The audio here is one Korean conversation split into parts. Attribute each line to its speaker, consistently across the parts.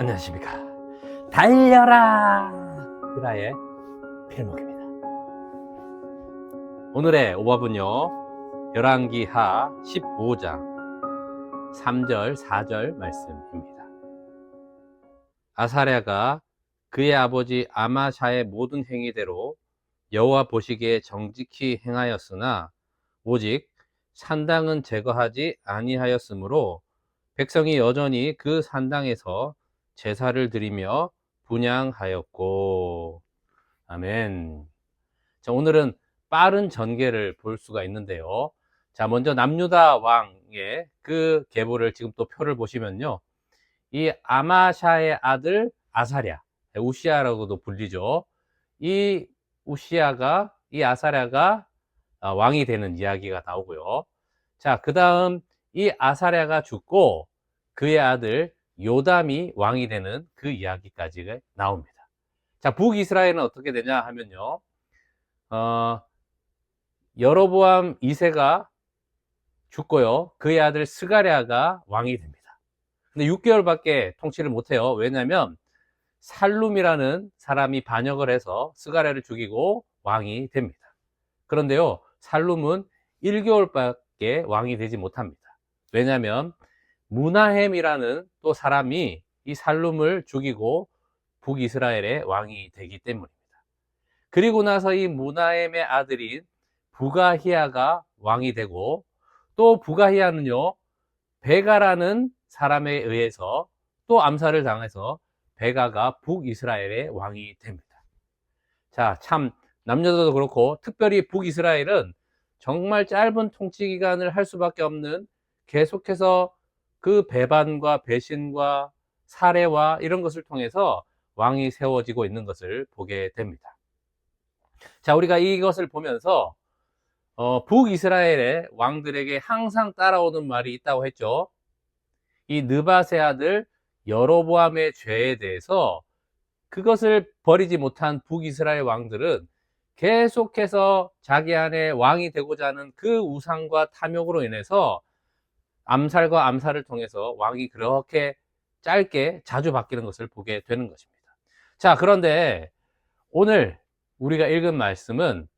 Speaker 1: 안녕하십니까. 달려라! 유라의 필목입니다. 오늘의 오법은요, 열왕기하 15장 3절, 4절 말씀입니다. 아사랴가 그의 아버지 아마샤의 모든 행위대로 여호와 보시기에 정직히 행하였으나 오직 산당은 제거하지 아니하였으므로 백성이 여전히 그 산당에서 제사를 드리며 분향하였고. 아멘. 자, 오늘은 빠른 전개를 볼 수가 있는데요. 자, 먼저 남유다 왕의 그 계보를 지금 또 표를 보시면요, 이 아마샤의 아들 아사랴, 우시아라고도 불리죠. 이 우시아가, 이 아사랴가 왕이 되는 이야기가 나오고요. 자, 그 다음 이 아사랴가 죽고 그의 아들 요담이 왕이 되는 그 이야기까지 나옵니다. 자, 북이스라엘은 어떻게 되냐 하면요, 여로보암 2세가 죽고요, 그의 아들 스가랴가 왕이 됩니다. 근데 6개월밖에 통치를 못해요. 왜냐하면 살룸이라는 사람이 반역을 해서 스가랴를 죽이고 왕이 됩니다. 그런데요, 살룸은 1개월밖에 왕이 되지 못합니다. 왜냐하면 무나헴이라는 또 사람이 이 살룸을 죽이고 북이스라엘의 왕이 되기 때문입니다. 그리고 나서 이 무나헴의 아들인 부가히야가 왕이 되고, 또 부가히야는요, 베가라는 사람에 의해서 또 암살을 당해서 베가가 북이스라엘의 왕이 됩니다. 자, 참 남녀도 그렇고 특별히 북이스라엘은 정말 짧은 통치 기간을 할 수밖에 없는, 계속해서 그 배반과 배신과 살해와 이런 것을 통해서 왕이 세워지고 있는 것을 보게 됩니다. 자, 우리가 이것을 보면서 북이스라엘의 왕들에게 항상 따라오는 말이 있다고 했죠. 이 느밧의 아들 여로보암의 죄에 대해서 그것을 버리지 못한 북이스라엘 왕들은 계속해서 자기 안에 왕이 되고자 하는 그 우상과 탐욕으로 인해서 암살과 암살을 통해서 왕이 그렇게 짧게 자주 바뀌는 것을 보게 되는 것입니다. 자, 그런데 오늘 우리가 읽은 말씀은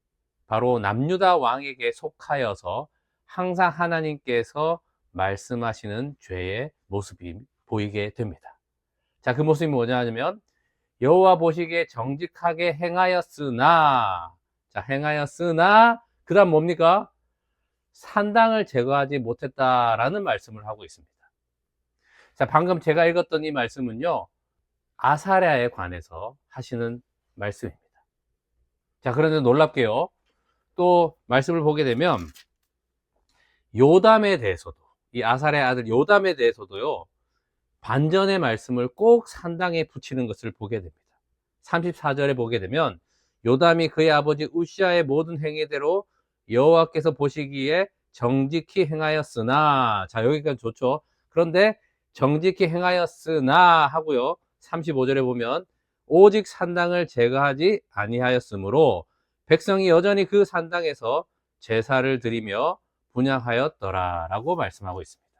Speaker 1: 바로 남유다 왕에게 속하여서 항상 하나님께서 말씀하시는 죄의 모습이 보이게 됩니다. 자, 그 모습이 뭐냐면 여호와 보시기에 정직하게 행하였으나, 자, 행하였으나 그 다음 뭡니까? 산당을 제거하지 못했다라는 말씀을 하고 있습니다. 자, 방금 제가 읽었던 이 말씀은요, 아사랴에 관해서 하시는 말씀입니다. 자, 그런데 놀랍게요, 또 말씀을 보게 되면 요담에 대해서도, 이 아사랴의 아들 요담에 대해서도요, 반전의 말씀을 꼭 산당에 붙이는 것을 보게 됩니다. 34절에 보게 되면 요담이 그의 아버지 우시아의 모든 행위대로 여호와께서 보시기에 정직히 행하였으나, 자, 여기까지 좋죠. 그런데 정직히 행하였으나 하고요, 35절에 보면 오직 산당을 제거하지 아니하였으므로 백성이 여전히 그 산당에서 제사를 드리며 분향하였더라 라고 말씀하고 있습니다.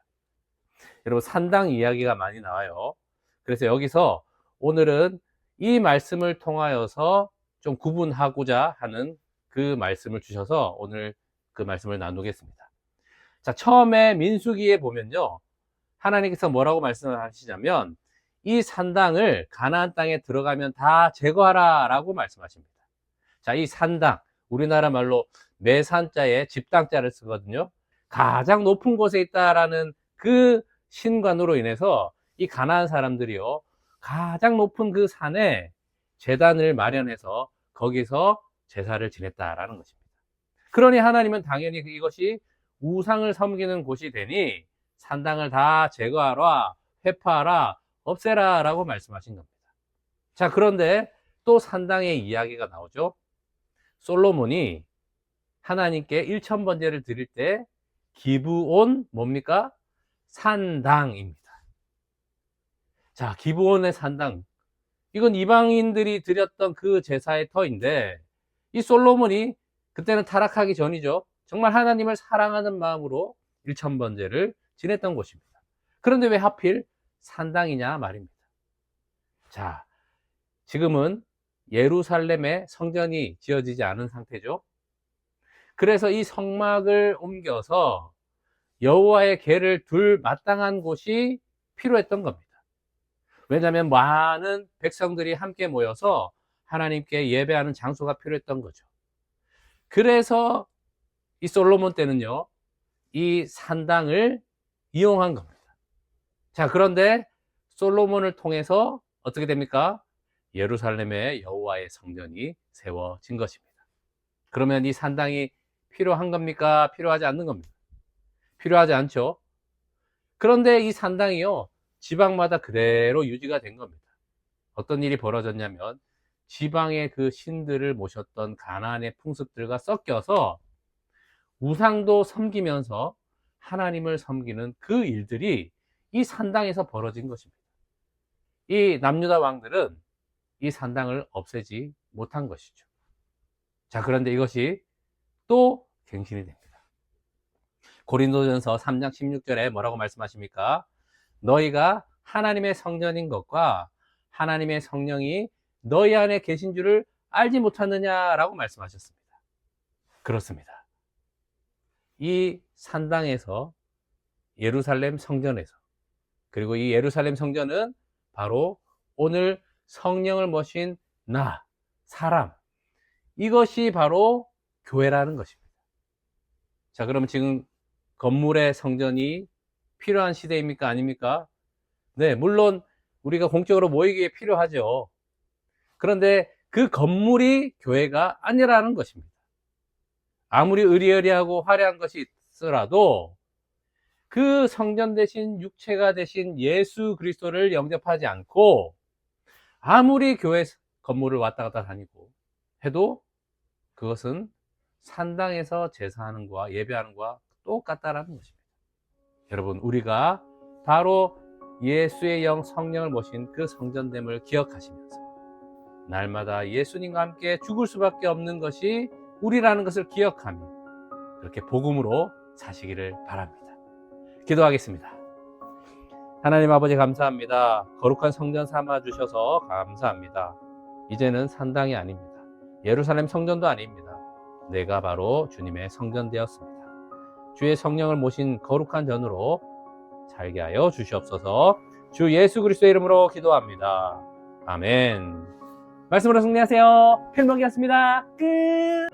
Speaker 1: 여러분, 산당 이야기가 많이 나와요. 그래서 여기서 오늘은 이 말씀을 통하여서 좀 구분하고자 하는 그 말씀을 주셔서 오늘 그 말씀을 나누겠습니다. 자, 처음에 민수기에 보면요, 하나님께서 뭐라고 말씀하시냐면 이 산당을 가나안 땅에 들어가면 다 제거하라 라고 말씀하십니다. 자, 이 산당, 우리나라 말로 매산자에 집당자를 쓰거든요. 가장 높은 곳에 있다라는 그 신관으로 인해서 이 가나안 사람들이요, 가장 높은 그 산에 제단을 마련해서 거기서 제사를 지냈다라는 것입니다. 그러니 하나님은 당연히 이것이 우상을 섬기는 곳이 되니 산당을 다 제거하라, 회파하라, 없애라 라고 말씀하신 겁니다. 자, 그런데 또 산당의 이야기가 나오죠. 솔로몬이 하나님께 1000번제를 드릴 때 기브온 뭡니까? 산당입니다. 자, 기브온의 산당, 이건 이방인들이 드렸던 그 제사의 터인데, 이 솔로몬이 그때는 타락하기 전이죠. 정말 하나님을 사랑하는 마음으로 1000번제를 지냈던 곳입니다. 그런데 왜 하필 산당이냐 말입니다. 자, 지금은 예루살렘에 성전이 지어지지 않은 상태죠. 그래서 이 성막을 옮겨서 여호와의 궤를 둘 마땅한 곳이 필요했던 겁니다. 왜냐하면 많은 백성들이 함께 모여서 하나님께 예배하는 장소가 필요했던 거죠. 그래서 이 솔로몬 때는요, 이 산당을 이용한 겁니다. 자, 그런데 솔로몬을 통해서 어떻게 됩니까? 예루살렘에 여호와의 성전이 세워진 것입니다. 그러면 이 산당이 필요한 겁니까? 필요하지 않는 겁니다. 필요하지 않죠. 그런데 이 산당이요, 지방마다 그대로 유지가 된 겁니다. 어떤 일이 벌어졌냐면 지방의 그 신들을 모셨던 가나안의 풍습들과 섞여서 우상도 섬기면서 하나님을 섬기는 그 일들이 이 산당에서 벌어진 것입니다. 이 남유다 왕들은 이 산당을 없애지 못한 것이죠. 자, 그런데 이것이 또 갱신이 됩니다. 고린도전서 3장 16절에 뭐라고 말씀하십니까? 너희가 하나님의 성전인 것과 하나님의 성령이 너희 안에 계신 줄을 알지 못하느냐라고 말씀하셨습니다. 그렇습니다. 이 산당에서, 예루살렘 성전에서, 그리고 이 예루살렘 성전은 바로 오늘 성령을 모신 나, 사람, 이것이 바로 교회라는 것입니다. 자, 그러면 지금 건물의 성전이 필요한 시대입니까? 아닙니까? 네, 물론 우리가 공적으로 모이기에 필요하죠. 그런데 그 건물이 교회가 아니라는 것입니다. 아무리 의리의리하고 화려한 것이 있더라도 그 성전 대신 육체가 되신 예수 그리스도를 영접하지 않고 아무리 교회 건물을 왔다 갔다 다니고 해도 그것은 산당에서 제사하는 것과 예배하는 것과 똑같다라는 것입니다. 여러분, 우리가 바로 예수의 영 성령을 모신 그 성전됨을 기억하시면서 날마다 예수님과 함께 죽을 수밖에 없는 것이 우리라는 것을 기억하며 그렇게 복음으로 사시기를 바랍니다. 기도하겠습니다. 하나님 아버지, 감사합니다. 거룩한 성전 삼아 주셔서 감사합니다. 이제는 산당이 아닙니다. 예루살렘 성전도 아닙니다. 내가 바로 주님의 성전 되었습니다. 주의 성령을 모신 거룩한 전으로 살게 하여 주시옵소서. 주 예수 그리스도의 이름으로 기도합니다. 아멘. 말씀으로 승리하세요. 필목이었습니다. 끝.